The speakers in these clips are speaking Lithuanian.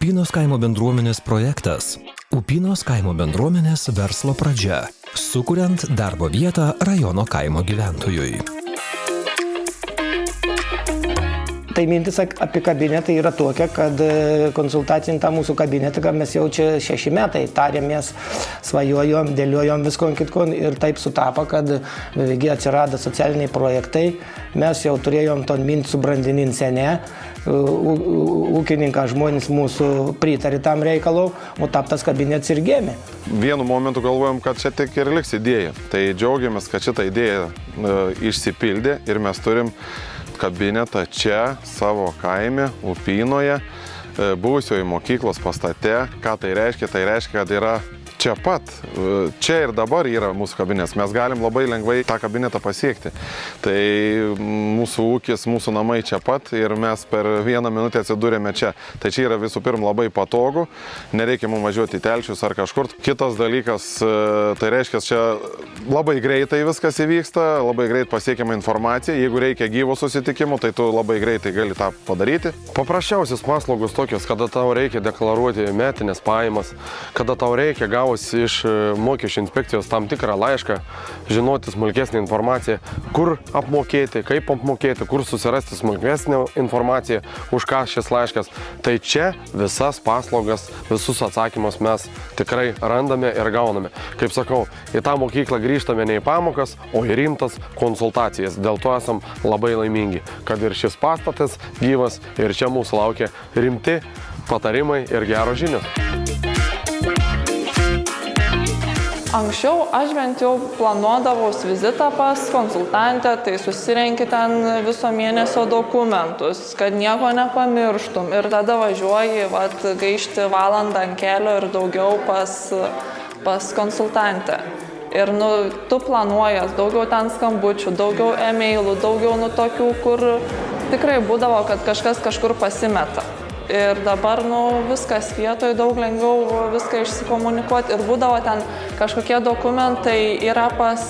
Upynos kaimo bendruomenės projektas. Upynos kaimo bendruomenės verslo pradžia, sukuriant darbo vietą rajono kaimo gyventojui. Tai mintis apie kabinetą yra tokia, kad konsultacinį tą mūsų kabinetą mes jau čia 6 metai tarėmės, svajojom, dėliojom visko kitko ir taip sutapo, kad beveik atsirado socialiniai projektai. Mes jau turėjom ton mintį subrandinint senę, ūkininką žmonės mūsų pritarė tam reikalau, o taptas kabinetas ir gėmė. Vienu momentu galvojom, kad čia tik ir liks idėja. Tai džiaugiamės, kad šitą idėją išsipildė ir mes turim kabinetą čia, savo kaime, Upynoje, buvusioje mokyklos pastate. Ką tai reiškia? Tai reiškia, kad yra čia pat, čia ir dabar yra mūsų kabinetas. Mes galim labai lengvai tą kabinetą pasiekti. Tai mūsų ūkis, mūsų namai čia pat ir mes per 1 minutę atsidūrėme čia. Tai čia yra visų pirma labai patogu, nereikia mums važiuoti į Telšius ar kažkur. Kitas dalykas, tai reiškia, čia labai greitai viskas įvyksta, labai greit pasiekiama informacija. Jeigu reikia gyvo susitikimo, tai tu labai greitai gali tą padaryti. Paprasčiausias paslaugos tokios, kada tau reikia deklaruoti metinės pajamas, kada tau reikia gauti iš mokesčių inspekcijos tam tikrą laišką, žinoti smulkesnį informaciją, kur apmokėti, kaip apmokėti, kur susirasti smulkesnę informaciją, už ką šis laiškas. Tai čia visas paslaugas, visus atsakymus mes tikrai randame ir gauname. Kaip sakau, į tą mokyklą grįžtame ne į pamokas, o į rimtas konsultacijas. Dėl to esam labai laimingi, kad ir šis pastatas gyvas ir čia mūsų laukia rimti patarimai ir geros žinios. Anksčiau aš bent jau planuodavaus vizitą pas konsultantę, tai susirenki ten viso mėnesio dokumentus, kad nieko nepamirštum ir tada važiuoji, gaišti valandą ant kelio ir daugiau pas konsultantę. Ir tu planuojas daugiau ten skambučių, daugiau e-mailų, daugiau tokių, kur tikrai būdavo, kad kažkas kažkur pasimeta. Ir dabar viskas vietoj, daug lengviau viską išsikomunikuoti. Ir būdavo ten kažkokie dokumentai yra pas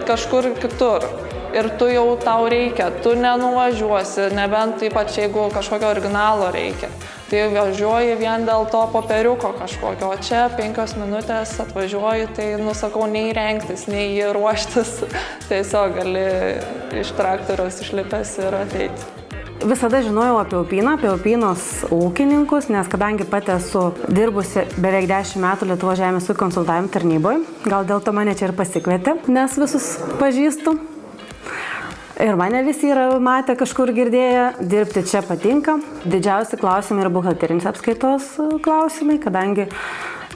kažkur kitur. Ir tu jau tau reikia, tu nenuvažiuosi, nebent ypač jeigu kažkokio originalo reikia. Tai važiuoji vien dėl to popieriuko kažkokio, o čia 5 minutės atvažiuoji, tai sakau, nei rengtis, nei ruoštis. Tiesiog gali iš traktoriaus išlipęs ir ateiti. Visada žinojau apie Upyną, apie Upynos ūkininkus, nes kadangi pati esu dirbusi beveik 10 metų Lietuvos žemės ūkio konsultavimo tarnyboje, gal dėl to mane čia ir pasikvietė, nes visus pažįstu. Ir mane visi yra matę, kažkur girdėję, dirbti čia patinka. Didžiausi klausimai yra buhalterinės apskaitos klausimai, kadangi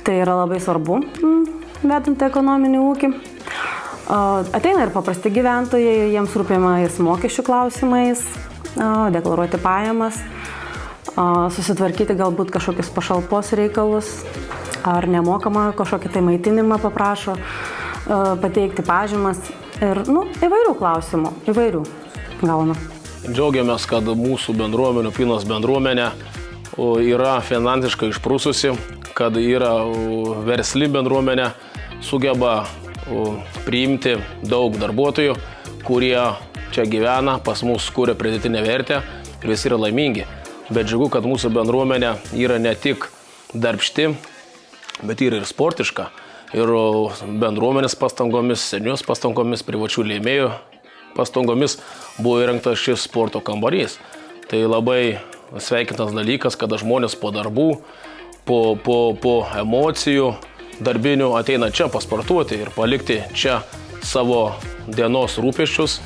tai yra labai svarbu, vedant ekonominį ūkį. Ateina ir paprasti gyventojai, jiems rūpimais mokesčių klausimais, deklaruoti pajamas, susitvarkyti galbūt kažkokius pašalpos reikalus, ar nemokamą kažkokį tai maitinimą paprašo, pateikti pažymas ir įvairių klausimų, įvairių gauna. Džiaugiamės, kad mūsų bendruomenė, Upynos bendruomenė yra finansiškai išprususi, kad yra versli bendruomenė, sugeba priimti daug darbuotojų, kurie čia gyvena, pas mus kuria pridėtinę vertę ir visi yra laimingi. Bet džiugu, kad mūsų bendruomenė yra ne tik darbšti, bet yra ir sportiška. Ir bendruomenės pastangomis, senios pastangomis, privačių lėmėjų pastangomis buvo įrengtas šis sporto kambarys. Tai labai sveikintas dalykas, kada žmonės po darbų, po emocijų darbinių ateina čia pasportuoti ir palikti čia savo dienos rūpesčius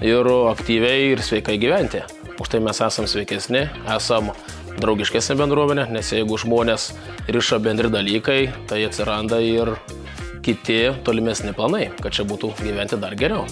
ir aktyviai ir sveikai gyventi. Už tai mes esam sveikesni, esam draugiškesnė bendruomenė, nes jeigu žmonės riša bendri dalykai, tai atsiranda ir kiti tolimesni planai, kad čia būtų gyventi dar geriau.